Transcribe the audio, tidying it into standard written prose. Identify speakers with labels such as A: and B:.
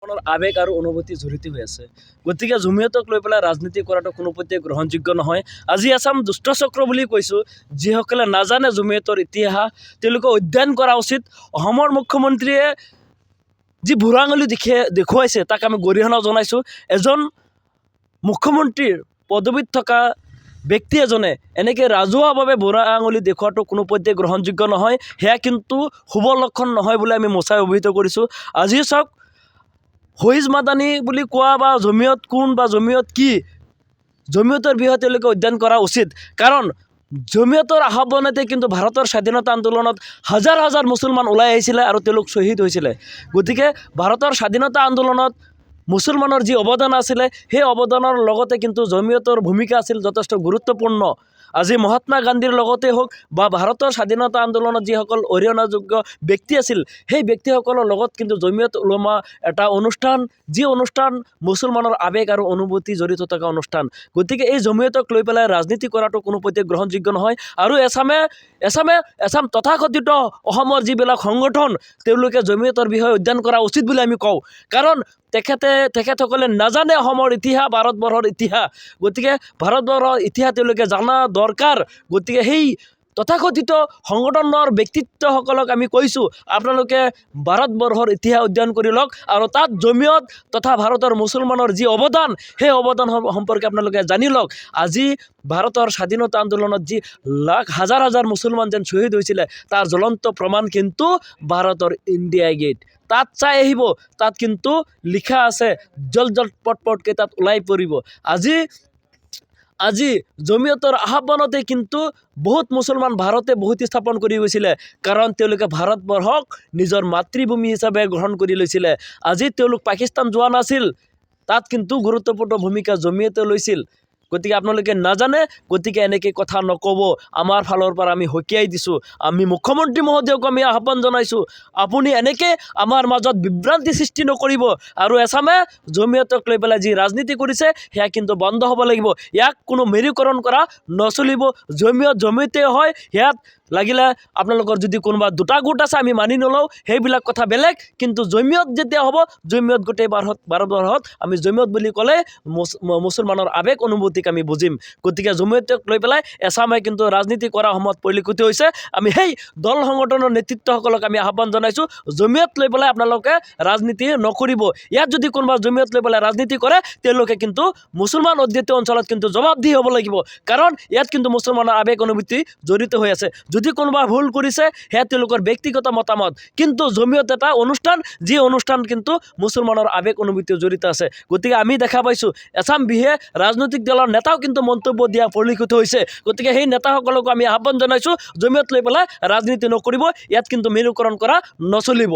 A: মুছলমানৰ আৱেগ আৰু অনুভূতি জড়িত হৈ আছে। গতিকে জমিয়তক লৈ পেলাই ৰাজনীতি কৰাটো কোনোপধ্যে গ্ৰহণযোগ্য নহয়। আজি এচাম দুষ্টচক্ৰ বুলি কৈছোঁ, যিসকলে নাজানে জমিয়তৰ ইতিহাস, তেওঁলোকে অধ্যয়ন কৰা উচিত। অসমৰ মুখ্যমন্ত্ৰীয়ে যি বুঢ়া আঙুলি দেখুৱাইছে তাক আমি গৰিহণা জনাইছোঁ। এজন মুখ্যমন্ত্ৰীৰ পদবীত থকা ব্যক্তি এজনে এনেকৈ ৰাজহুৱাভাৱে বুঢ়া আঙুলি দেখুৱাটো কোনোপধ্যে গ্ৰহণযোগ্য নহয়। সেয়া কিন্তু শুভ লক্ষণ নহয় বুলি আমি মোচাই অভিহিত কৰিছোঁ। আজি চাওক, ফৈজ মাদানী বুলি কোৱা বা জমিয়ত কোন বা জমিয়ত কি, জমিয়তৰ বিষয়ে তেওঁলোকে অধ্যয়ন কৰা উচিত। কাৰণ জমিয়তৰ আহ্বানতে কিন্তু ভাৰতৰ স্বাধীনতা আন্দোলনত হাজাৰ হাজাৰ মুছলমান ওলাই আহিছিলে আৰু তেওঁলোক শ্বহীদ হৈছিলে। গতিকে ভাৰতৰ স্বাধীনতা আন্দোলনত মুছলমানৰ যি অৱদান আছিলে, সেই অৱদানৰ লগতে কিন্তু জমিয়তৰ ভূমিকা আছিল যথেষ্ট গুৰুত্বপূৰ্ণ। আজি মহাত্মা গান্ধীৰ লগতে হওক বা ভাৰতৰ স্বাধীনতা আন্দোলনত যিসকল অৰিহণাযোগ্য ব্যক্তি আছিল, সেই ব্যক্তিসকলৰ লগত কিন্তু জমিয়ত উলমা এটা অনুষ্ঠান, যি অনুষ্ঠান মুছলমানৰ আৱেগ আৰু অনুভূতি জড়িত থকা অনুষ্ঠান। গতিকে এই জমিয়তক লৈ পেলাই ৰাজনীতি কৰাটো কোনোপধ্যে গ্ৰহণযোগ্য নহয়। আৰু এছাম তথাকথিত অসমৰ যিবিলাক সংগঠন, তেওঁলোকে জমিয়তৰ বিষয়ে অধ্যয়ন কৰা উচিত বুলি আমি কওঁ। কাৰণ তেখেতসকলে নাজানে অসমৰ ইতিহাস, ভাৰতবৰ্ষৰ ইতিহাস। গতিকে ভাৰতবৰ্ষৰ ইতিহাস তেওঁলোকে জানা দৰকাৰ। গতিকে সেই তথাকথিত সংগঠনৰ ব্যক্তিত্বসকলক আমি কৈছোঁ, আপোনালোকে ভাৰতবৰ্ষৰ ইতিহাস অধ্যয়ন কৰি লওক আৰু তাত জমিয়ত তথা ভাৰতৰ মুছলমানৰ যি অৱদান, সেই অৱদান সম্পৰ্কে আপোনালোকে জানি লওক। আজি ভাৰতৰ স্বাধীনতা আন্দোলনত যি হাজাৰ হাজাৰ মুছলমান যেন শ্বহীদ হৈছিলে, তাৰ জ্বলন্ত প্ৰমাণ কিন্তু ভাৰতৰ ইণ্ডিয়া গেট। তাত চাই আহিব, তাত কিন্তু লিখা আছে, জল পটকৈ তাত ওলাই পৰিব। আজি জমিয়তৰ আহ্বানতে কিন্তু বহুত মুছলমান ভাৰতে বসতি স্থাপন কৰি গৈছিলে, কাৰণ তেওঁলোকে ভাৰতবৰ্ষক নিজৰ মাতৃভূমি হিচাপে গ্ৰহণ কৰি লৈছিলে। আজি তেওঁলোক পাকিস্তান যোৱা নাছিল, তাত কিন্তু গুৰুত্বপূৰ্ণ ভূমিকা জমিয়তে লৈছিল। গতিকে আপোনালোকে নাজানে, গতিকে এনেকৈ কথা নক'ব। আমাৰ ফালৰ পৰা আমি সকীয়াই দিছোঁ। আমি মুখ্যমন্ত্ৰী মহোদয়ক আমি আহ্বান জনাইছোঁ, আপুনি এনেকৈ আমাৰ মাজত বিভ্ৰান্তি সৃষ্টি নকৰিব। আৰু এছামে জমিয়তক লৈ পেলাই যি ৰাজনীতি কৰিছে, সেয়া কিন্তু বন্ধ হ'ব লাগিব। ইয়াক কোনো মেৰুকৰণ কৰা নচলিব। জমিয়তে হয়, সেয়াত লাগিলে আপোনালোকৰ যদি কোনোবা দুটা গোট আছে আমি মানি নলওঁ, সেইবিলাক কথা বেলেগ। কিন্তু জমিয়ত যেতিয়া হ'ব, জমিয়ত গোটেই ভাৰতবৰ্ষত আমি জমিয়ত বুলি ক'লে মুছলমানৰ আৱেগ অনুভূতিক আমি বুজিম। গতিকে জমিয়তক লৈ পেলাই এছামে কিন্তু ৰাজনীতি কৰা সময়ত পৰিলক্ষিত হৈছে। আমি সেই দল সংগঠনৰ নেতৃত্বসকলক আমি আহ্বান জনাইছোঁ, জমিয়ত লৈ পেলাই আপোনালোকে ৰাজনীতি নকৰিব। ইয়াত যদি কোনোবা জমিয়ত লৈ পেলাই ৰাজনীতি কৰে, তেওঁলোকে কিন্তু মুছলমান অধ্যুষিত অঞ্চলত কিন্তু জবাবদিহি হ'ব লাগিব। কাৰণ ইয়াত কিন্তু মুছলমানৰ আৱেগ অনুভূতি জড়িত হৈ আছে। যদি কোনোবা ভুল কৰিছে, সেয়া তেওঁলোকৰ ব্যক্তিগত মতামত। কিন্তু জমিয়ত এটা অনুষ্ঠান, যি অনুষ্ঠান কিন্তু মুছলমানৰ আৱেগ অনুভূতি জড়িত আছে। গতিকে আমি দেখা পাইছোঁ এছাম বিহে ৰাজনৈতিক দলৰ নেতাও কিন্তু মন্তব্য দিয়া পৰিলক্ষিত হৈছে। গতিকে সেই নেতাসকলকো আমি আহ্বান জনাইছোঁ, জমিয়ত লৈ পেলাই ৰাজনীতি নকৰিব। ইয়াত কিন্তু মেৰুকৰণ কৰা নচলিব।